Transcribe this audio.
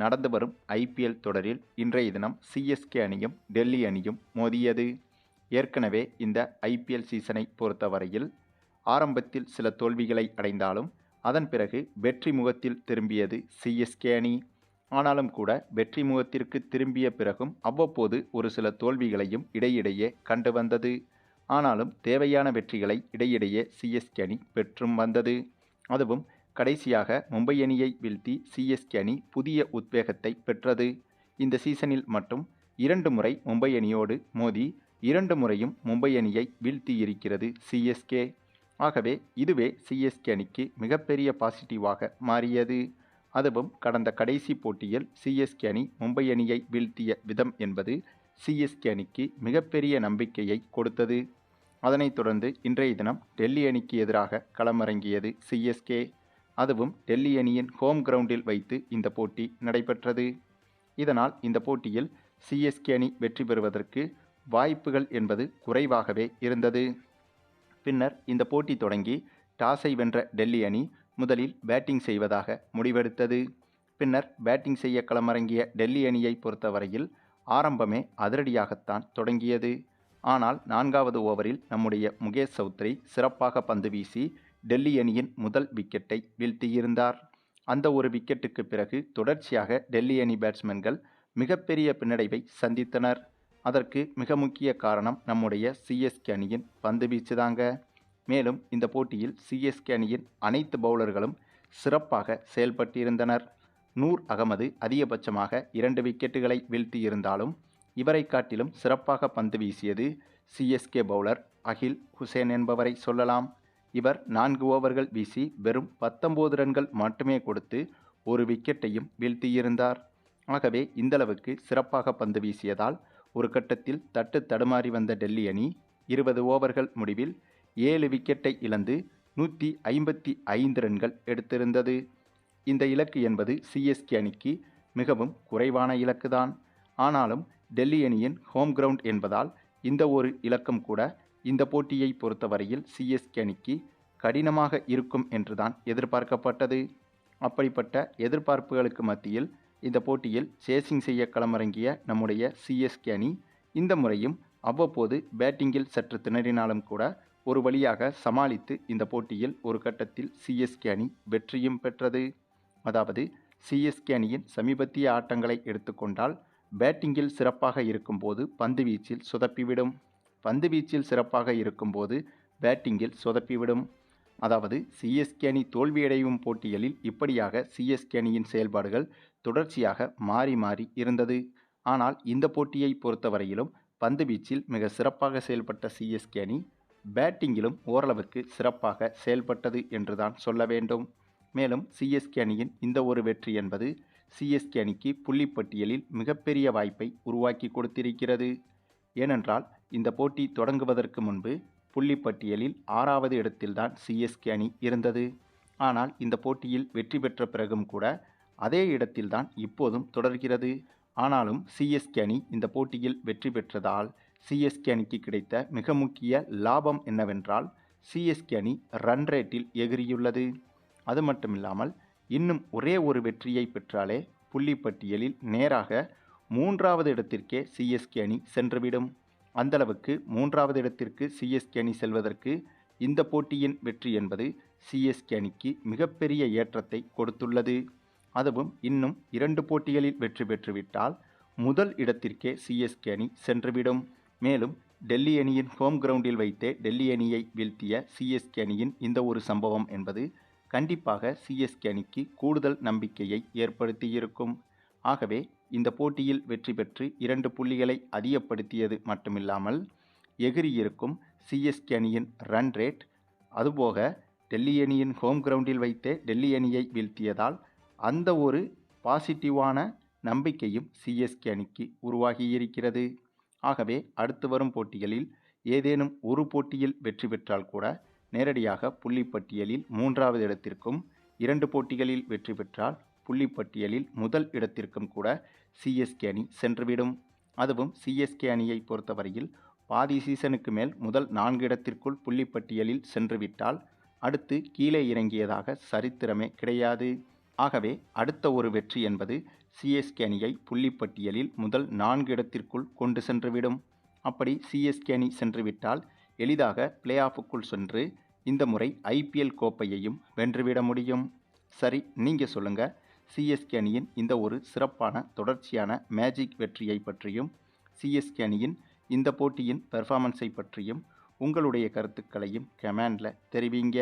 நடந்து வரும் ஐபிஎல் தொடரில் இன்றைய தினம் சிஎஸ்கே அணியும் டெல்லி அணியும் மோதியது. ஏற்கனவே இந்த ஐபிஎல் சீசனை பொறுத்தவரையில் ஆரம்பத்தில் சில தோல்விகளை அடைந்தாலும் அதன் பிறகு வெற்றி முகத்தில் திரும்பியது சிஎஸ்கே அணி. ஆனாலும் கூட வெற்றி முகத்திற்கு திரும்பிய பிறகும் அவ்வப்போது ஒரு சில தோல்விகளையும் இடையிடையே கண்டு வந்தது. ஆனாலும் தேவையான வெற்றிகளை இடையிடையே சிஎஸ்கே அணி பெற்றும் வந்தது. அதுவும் கடைசியாக மும்பை அணியை வீழ்த்தி சிஎஸ்கே அணி புதிய உத்வேகத்தை பெற்றது. இந்த சீசனில் மட்டும் 2 முறை மும்பை அணியோடு மோதி 2 முறையும் மும்பை அணியை வீழ்த்தியிருக்கிறது சிஎஸ்கே. ஆகவே இதுவே சிஎஸ்கே அணிக்கு மிகப்பெரிய பாசிட்டிவாக மாறியது. அதுவும் கடந்த கடைசி போட்டியில் சிஎஸ்கே அணி மும்பை அணியை வீழ்த்திய விதம் என்பது சிஎஸ்கே அணிக்கு மிகப்பெரிய நம்பிக்கையை கொடுத்தது. அதனைத் தொடர்ந்து இன்றைய தினம் டெல்லி அணிக்கு எதிராக களமிறங்கியது சிஎஸ்கே. அதுவும் டெல்லி அணியின் ஹோம் கிரவுண்டில் வைத்து இந்த போட்டி நடைபெற்றது. இதனால் இந்த போட்டியில் சிஎஸ்கே அணி வெற்றி பெறுவதற்கு வாய்ப்புகள் என்பது குறைவாகவே இருந்தது. பின்னர் இந்த போட்டி தொடங்கி டாஸை வென்ற டெல்லி அணி முதலில் பேட்டிங் செய்வதாக முடிவெடுத்தது. பின்னர் பேட்டிங் செய்ய களமிறங்கிய டெல்லி அணியை பொறுத்தவரையில் ஆரம்பமே அதிரடியாகத்தான் தொடங்கியது. ஆனால் 4வது ஓவரில் நம்முடைய முகேஷ் சௌத்ரி சிறப்பாக பந்து வீசி டெல்லி அணியின் முதல் விக்கெட்டை வீழ்த்தியிருந்தார். அந்த ஒரு விக்கெட்டுக்கு பிறகு தொடர்ச்சியாக டெல்லி அணி பேட்ஸ்மேன்கள் மிகப்பெரிய பின்னடைவை சந்தித்தனர். அதற்கு மிக முக்கிய காரணம் நம்முடைய சிஎஸ்கே அணியின் பந்து வீச்சுதாங்க. மேலும் இந்த போட்டியில் சிஎஸ்கே அணியின் அனைத்து பவுலர்களும் சிறப்பாக செயல்பட்டிருந்தனர். நூர் அகமது அதிகபட்சமாக 2 விக்கெட்டுகளை வீழ்த்தியிருந்தாலும் இவரை காட்டிலும் சிறப்பாக பந்து வீசியது சிஎஸ்கே பவுலர் அகில் ஹுசேன் என்பவரை சொல்லலாம். இவர் 4 ஓவர்கள் வீசி வெறும் 19 ரன்கள் மட்டுமே கொடுத்து ஒரு விக்கெட்டையும் வீழ்த்தியிருந்தார். ஆகவே இந்தளவுக்கு சிறப்பாக பந்து வீசியதால் ஒரு கட்டத்தில் தட்டு தடுமாறி வந்த டெல்லி அணி 20 ஓவர்கள் முடிவில் 7 விக்கெட்டை இழந்து 155 ரன்கள் எடுத்திருந்தது. இந்த இலக்கு என்பது சிஎஸ்கே அணிக்கு மிகவும் குறைவான இலக்குதான். ஆனாலும் டெல்லி அணியின் ஹோம் கிரவுண்ட் என்பதால் இந்த ஒரு இலக்கம் கூட இந்த போட்டியை பொறுத்தவரையில் சிஎஸ்கே அணிக்கு கடினமாக இருக்கும் என்றுதான் எதிர்பார்க்கப்பட்டது. அப்படிப்பட்ட எதிர்பார்ப்புகளுக்கு மத்தியில் இந்த போட்டியில் சேசிங் செய்ய களமிறங்கிய நம்முடைய சிஎஸ்கே அணி இந்த முறையும் அவ்வப்போது பேட்டிங்கில் சற்று திணறினாலும் கூட ஒரு வழியாக சமாளித்து இந்த போட்டியில் ஒரு கட்டத்தில் சிஎஸ்கே அணி வெற்றியும் பெற்றது. அதாவது சிஎஸ்கே அணியின் சமீபத்திய ஆட்டங்களை எடுத்துக்கொண்டால் பேட்டிங்கில் சிறப்பாக இருக்கும்போது பந்து வீச்சில் சொதப்பிவிடும், பந்து வீச்சில் சிறப்பாக இருக்கும்போது பேட்டிங்கில் சொதப்பிவிடும். அதாவது சிஎஸ்கே அணி தோல்வியடையும் போட்டிகளில் இப்படியாக சிஎஸ்கே அணியின் செயல்பாடுகள் தொடர்ச்சியாக மாறி மாறி இருந்தது. ஆனால் இந்த போட்டியை பொறுத்தவரையிலும் பந்து வீச்சில் மிக சிறப்பாக செயல்பட்ட சிஎஸ்கே அணி பேட்டிங்கிலும் ஓரளவுக்கு சிறப்பாக செயல்பட்டது என்றுதான் சொல்ல வேண்டும். மேலும் சிஎஸ்கே அணியின் இந்த ஒரு வெற்றி என்பது சிஎஸ்கே அணிக்கு புள்ளிப்பட்டியலில் மிகப்பெரிய வாய்ப்பை உருவாக்கி கொடுத்திருக்கிறது. ஏனென்றால் இந்த போட்டி தொடங்குவதற்கு முன்பு புள்ளிப்பட்டியலில் 6வது இடத்தில்தான் சிஎஸ்கே அணி இருந்தது. ஆனால் இந்த போட்டியில் வெற்றி பெற்ற பிறகும் கூட அதே இடத்தில்தான் இப்போதும் தொடர்கிறது. ஆனாலும் சிஎஸ்கே அணி இந்த போட்டியில் வெற்றி பெற்றதால் சிஎஸ்கே அணிக்கு கிடைத்த மிக முக்கிய லாபம் என்னவென்றால் சிஎஸ்கே அணி ரன் ரேட்டில் எகிரியுள்ளது. அது மட்டுமில்லாமல் இன்னும் ஒரே ஒரு வெற்றியை பெற்றாலே புள்ளிப்பட்டியலில் நேராக 3வது இடத்திற்கே சிஎஸ்கே அணி சென்றுவிடும். அந்தளவுக்கு 3வது இடத்திற்கு சிஎஸ்கே அணி செல்வதற்கு இந்த போட்டியின் வெற்றி என்பது சிஎஸ்கே அணிக்கு மிகப்பெரிய ஏற்றத்தை கொடுத்துள்ளது. அதுவும் இன்னும் 2 போட்டிகளில் வெற்றி பெற்றுவிட்டால் முதல் இடத்திற்கே சிஎஸ்கே அணி சென்றுவிடும். மேலும் டெல்லி அணியின் ஹோம் கிரவுண்டில் வைத்தே டெல்லி அணியை வீழ்த்திய சிஎஸ்கே அணியின் இந்த ஒரு சம்பவம் என்பது கண்டிப்பாக சிஎஸ்கே அணிக்கு கூடுதல் நம்பிக்கையை ஏற்படுத்தியிருக்கும். ஆகவே இந்த போட்டியில் வெற்றி பெற்று 2 புள்ளிகளை அதிகப்படுத்தியது மட்டுமில்லாமல் எகிரியிருக்கும் சிஎஸ்கே அணியின் ரன் ரேட், அதுபோக டெல்லி அணியின் ஹோம் கிரவுண்டில் வைத்தே டெல்லி அணியை வீழ்த்தியதால் அந்த ஒரு பாசிட்டிவான நம்பிக்கையும் சிஎஸ்கே அணிக்கு உருவாகியிருக்கிறது. ஆகவே அடுத்து வரும் போட்டிகளில் ஏதேனும் ஒரு போட்டியில் வெற்றி பெற்றால் கூட நேரடியாக புள்ளிப்பட்டியலில் 3வது இடத்திற்கும், 2 போட்டிகளில் வெற்றி பெற்றால் புள்ளிப்பட்டியலில் முதல் இடத்திற்கும் கூட சிஎஸ்கே அணி சென்றுவிடும். அதுவும் சிஎஸ்கே அணியை பொறுத்தவரையில் பாதி சீசனுக்கு மேல் முதல் 4 இடத்திற்குள் புள்ளிப்பட்டியலில் சென்றுவிட்டால் அடுத்து கீழே இறங்கியதாக சரித்திரமே கிடையாது. ஆகவே அடுத்த ஒரு வெற்றி என்பது சிஎஸ்கே அணியை புள்ளிப்பட்டியலில் முதல் 4 இடத்திற்குள் கொண்டு சென்றுவிடும். அப்படி சிஎஸ்கே அணி சென்றுவிட்டால் எளிதாக பிளே ஆஃபுக்குள் சென்று இந்த முறை ஐபிஎல் கோப்பையையும் வென்றுவிட முடியும். சரி, நீங்கள் சொல்லுங்கள், சிஎஸ்கே அணியின் இந்த ஒரு சிறப்பான தொடர்ச்சியான மேஜிக் வெற்றியை பற்றியும் சிஎஸ்கே அணியின் இந்த போட்டியின் பெர்ஃபார்மன்ஸை பற்றியும் உங்களுடைய கருத்துக்களையும் கமெண்டில் தெரிவிங்க.